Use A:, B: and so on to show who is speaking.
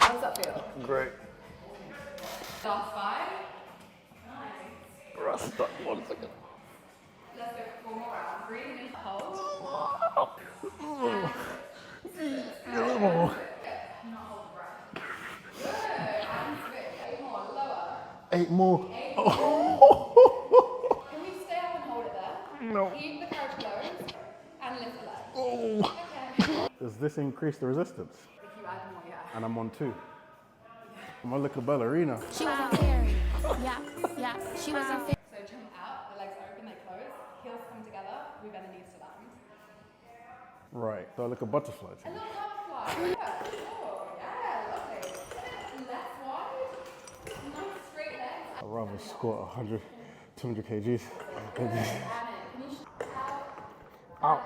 A: How does that feel?
B: Great.
A: Last 5. Nice.
B: Rest that 1 second.
A: Let's go 4 more rounds. Breathing in, hold.
B: Little more.
A: Not hold the breath. Good. And switch. 8 more. Lower.
B: 8 more.
A: 8
B: Oh.
A: more. Can we stay up and hold it there?
B: No.
A: Keep the carriage closed and lift the leg.
B: Oh.
A: Okay.
B: Does this increase the resistance?
A: If you add more, yeah.
B: And I'm on 2. I'm a little ballerina.
C: She was a fairy. Yeah, yeah. She was a fairy.
A: So jump out, the legs open, they close, heels come together, we bend the knees to land.
B: Right. So I look a butterfly.
A: A little butterfly. Yeah. Oh, yeah, lovely. Left wide. Nice straight legs.
B: I'd rather squat 100, 200 kgs.
A: Can you
B: Out.